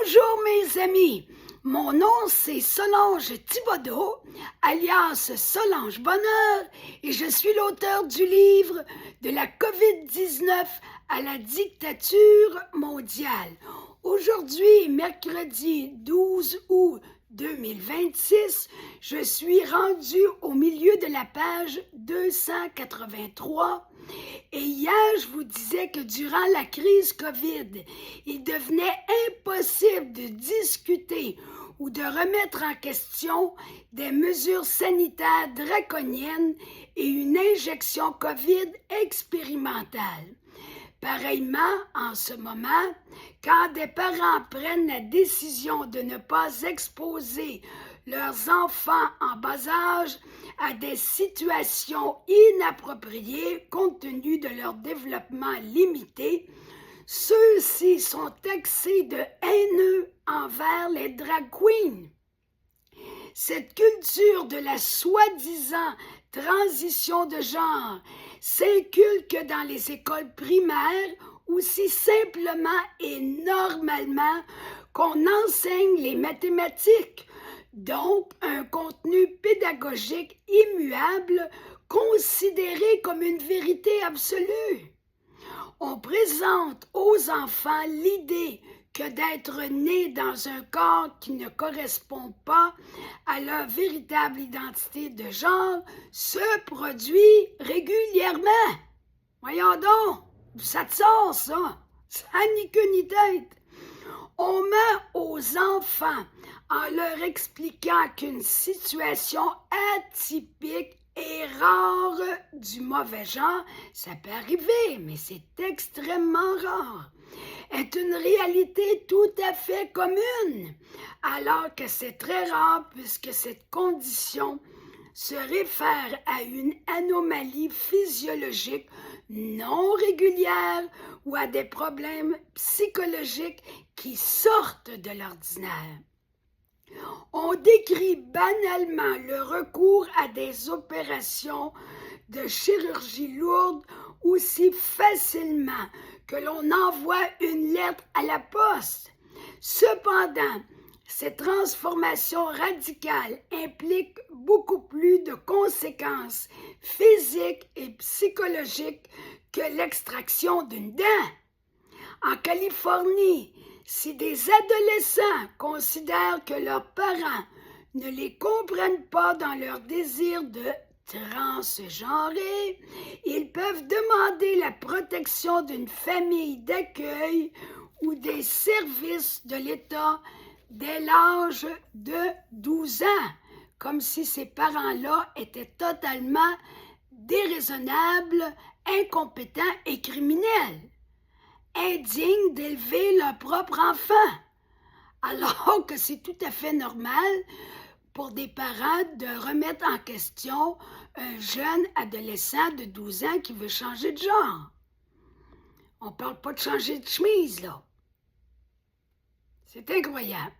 Bonjour mes amis, mon nom c'est Solange Thibodeau, alias Solange Bonheur, et je suis l'auteur du livre de la COVID-19 à la dictature mondiale. Aujourd'hui, mercredi 12 août 2026, je suis rendue au milieu de la page 283 et hier, je vous disais que durant la crise COVID, il devenait impossible de discuter ou de remettre en question des mesures sanitaires draconiennes et une injection COVID expérimentale. Pareillement, en ce moment, quand des parents prennent la décision de ne pas exposer leurs enfants en bas âge à des situations inappropriées compte tenu de leur développement limité, ceux-ci sont taxés de haineux envers les drag queens. Cette culture de la soi-disant transition de genre s'inculque dans les écoles primaires aussi simplement et normalement qu'on enseigne les mathématiques, donc un contenu pédagogique immuable considéré comme une vérité absolue. On présente aux enfants l'idée que d'être né dans un corps qui ne correspond pas à leur véritable identité de genre se produit régulièrement. Voyons donc, ça te sort ça, ça ni queue ni tête. On met aux enfants en leur expliquant qu'une situation atypique et rare du mauvais genre, ça peut arriver, mais c'est extrêmement rare, est une réalité tout à fait commune, alors que c'est très rare puisque cette condition se réfère à une anomalie physiologique non régulière ou à des problèmes psychologiques qui sortent de l'ordinaire. On décrit banalement le recours à des opérations de chirurgie lourde aussi facilement que l'on envoie une lettre à la poste. Cependant, ces transformations radicales impliquent beaucoup plus de conséquences physiques et psychologiques que l'extraction d'une dent. En Californie, si des adolescents considèrent que leurs parents ne les comprennent pas dans leur désir de transgenrer, ils peuvent demander la protection d'une famille d'accueil ou des services de l'État dès l'âge de 12 ans, comme si ces parents-là étaient totalement déraisonnables, incompétents et criminels, indignes d'élever leur propre enfant, alors que c'est tout à fait normal pour des parents de remettre en question un jeune adolescent de 12 ans qui veut changer de genre. On ne parle pas de changer de chemise, là. C'est incroyable.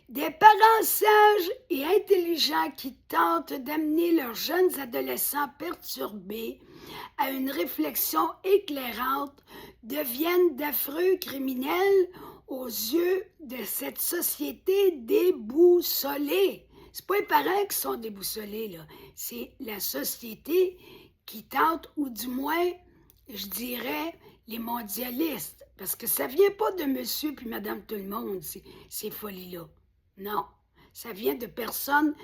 Des parents sages et intelligents qui tentent d'amener leurs jeunes adolescents perturbés à une réflexion éclairante deviennent d'affreux criminels aux yeux de cette société déboussolée. C'est pas les parents qui sont déboussolés, là. C'est la société qui tente, ou du moins, je dirais, les mondialistes. Parce que ça vient pas de monsieur puis madame tout le monde, ces folies-là. Non, ça vient de personnes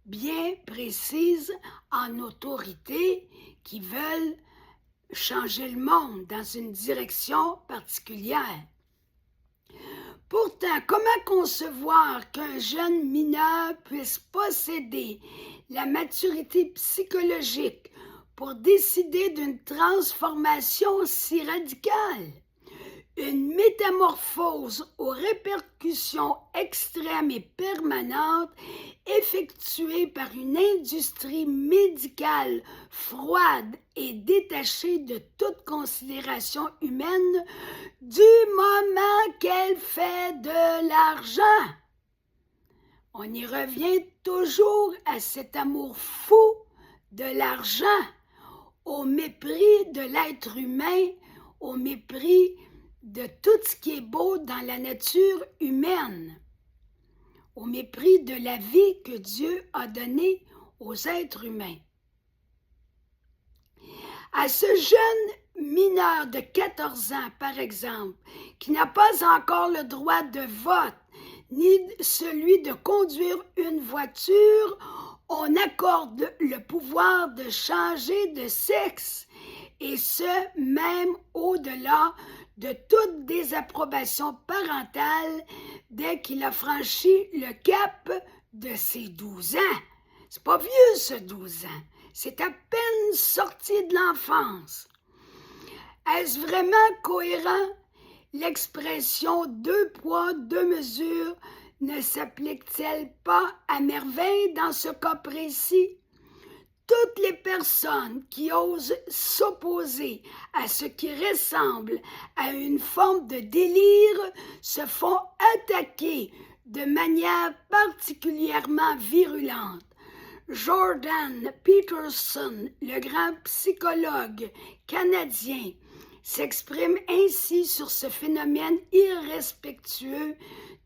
bien précises en autorité qui veulent changer le monde dans une direction particulière. Pourtant, comment concevoir qu'un jeune mineur puisse posséder la maturité psychologique pour décider d'une transformation si radicale? Une métamorphose aux répercussions extrêmes et permanentes effectuée par une industrie médicale froide et détachée de toute considération humaine du moment qu'elle fait de l'argent. On y revient toujours à cet amour fou de l'argent, au mépris de l'être humain, au mépris de tout ce qui est beau dans la nature humaine, au mépris de la vie que Dieu a donnée aux êtres humains. À ce jeune mineur de 14 ans, par exemple, qui n'a pas encore le droit de vote, ni celui de conduire une voiture, on accorde le pouvoir de changer de sexe, et ce, même au-delà de toute désapprobation parentale dès qu'il a franchi le cap de ses 12 ans. C'est pas vieux, ce 12 ans. C'est à peine sorti de l'enfance. Est-ce vraiment cohérent? L'expression « deux poids, deux mesures » ne s'applique-t-elle pas à merveille dans ce cas précis? Toutes les personnes qui osent s'opposer à ce qui ressemble à une forme de délire se font attaquer de manière particulièrement virulente. Jordan Peterson, le grand psychologue canadien, s'exprime ainsi sur ce phénomène irrespectueux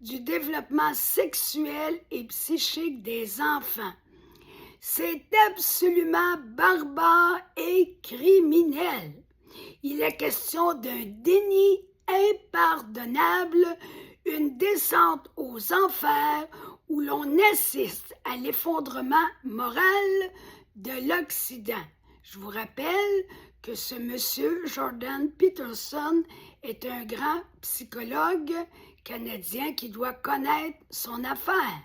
du développement sexuel et psychique des enfants. C'est absolument barbare et criminel. Il est question d'un déni impardonnable, une descente aux enfers où l'on assiste à l'effondrement moral de l'Occident. Je vous rappelle que ce monsieur Jordan Peterson est un grand psychologue canadien qui doit connaître son affaire.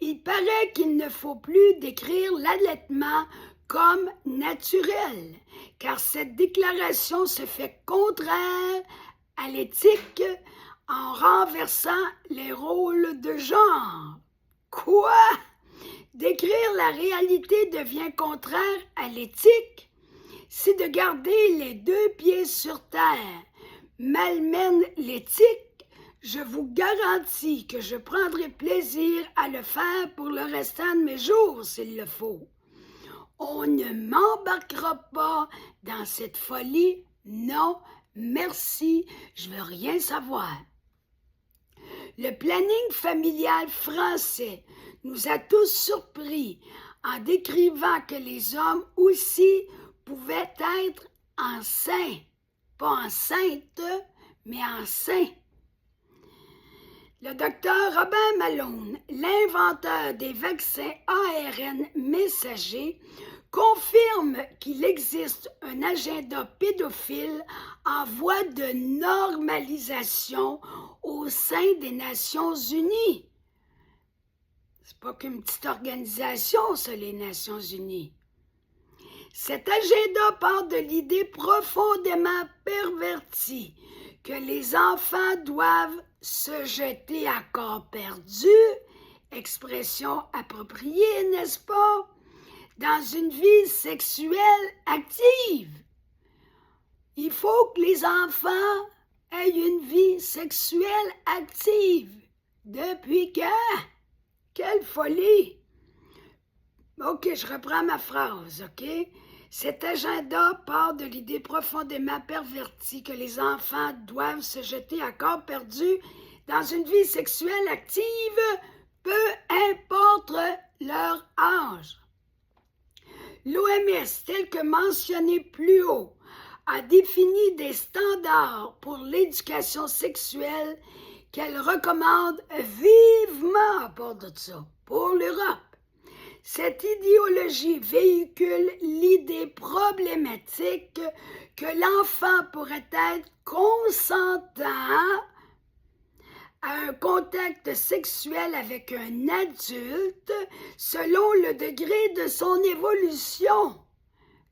Il paraît qu'il ne faut plus décrire l'allaitement comme naturel, car cette déclaration se fait contraire à l'éthique en renversant les rôles de genre. Quoi? Décrire la réalité devient contraire à l'éthique? Si de garder les deux pieds sur terre malmène l'éthique, je vous garantis que je prendrai plaisir à le faire pour le restant de mes jours s'il le faut. On ne m'embarquera pas dans cette folie. Non, merci, je veux rien savoir. Le planning familial français nous a tous surpris en décrivant que les hommes aussi pouvaient être enceints, pas enceintes, mais enceints. Le docteur Robert Malone, l'inventeur des vaccins ARN messagers, confirme qu'il existe un agenda pédophile en voie de normalisation au sein des Nations unies. C'est pas qu'une petite organisation, ça, les Nations unies. Cet agenda part de l'idée profondément pervertie que les enfants doivent se jeter à corps perdu, expression appropriée, n'est-ce pas, dans une vie sexuelle active. Il faut que les enfants aient une vie sexuelle active. Depuis quand? Quelle folie! OK, je reprends ma phrase, OK? Cet agenda part de l'idée profondément pervertie que les enfants doivent se jeter à corps perdu dans une vie sexuelle active, peu importe leur âge. L'OMS, tel que mentionné plus haut, a défini des standards pour l'éducation sexuelle qu'elle recommande vivement à part de ça pour l'Europe. Cette idéologie véhicule l'idée problématique que l'enfant pourrait être consentant à un contact sexuel avec un adulte selon le degré de son évolution.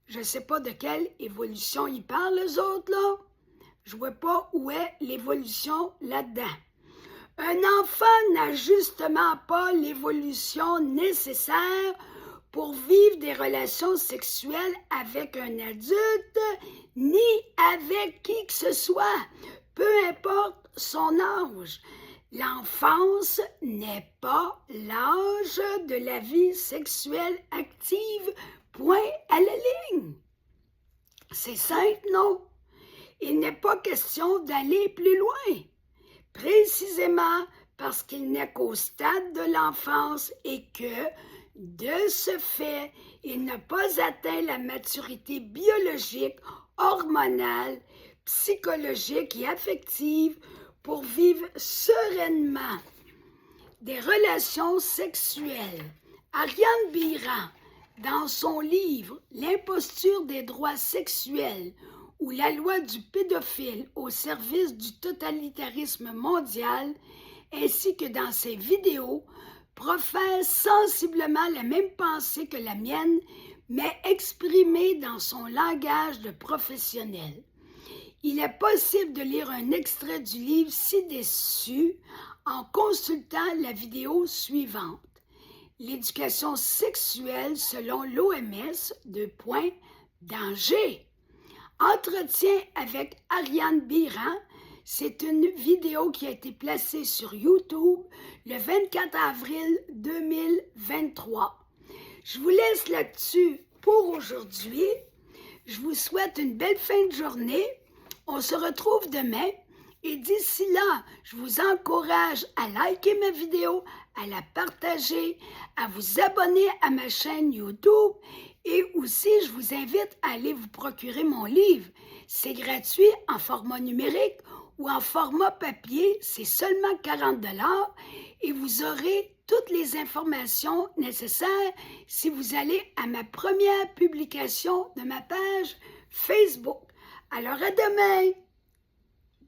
Je ne sais pas de quelle évolution ils parlent, eux autres, là. Je ne vois pas où est l'évolution là-dedans. Un enfant n'a justement pas l'évolution nécessaire pour vivre des relations sexuelles avec un adulte, ni avec qui que ce soit, peu importe son âge. L'enfance n'est pas l'âge de la vie sexuelle active, point à la ligne. C'est simple, non? il n'est pas question d'aller plus loin, précisément parce qu'il n'est qu'au stade de l'enfance et que, de ce fait, il n'a pas atteint la maturité biologique, hormonale, psychologique et affective pour vivre sereinement des relations sexuelles. Ariane Biran, dans son livre « L'imposture des droits sexuels » ou la loi du pédophile au service du totalitarisme mondial, ainsi que dans ses vidéos, professe sensiblement la même pensée que la mienne, mais exprimée dans son langage de professionnel. Il est possible de lire un extrait du livre ci-dessus en consultant la vidéo suivante. L'éducation sexuelle selon l'OMS, danger. Entretien avec Ariane Biran, c'est une vidéo qui a été placée sur YouTube le 24 avril 2023. Je vous laisse là-dessus pour aujourd'hui. Je vous souhaite une belle fin de journée. On se retrouve demain et d'ici là, je vous encourage à liker ma vidéo, à la partager, à vous abonner à ma chaîne YouTube et aussi je vous invite à aller vous procurer mon livre. C'est gratuit en format numérique ou en format papier, c'est seulement 40 $ et vous aurez toutes les informations nécessaires si vous allez à ma première publication de ma page Facebook. Alors à demain!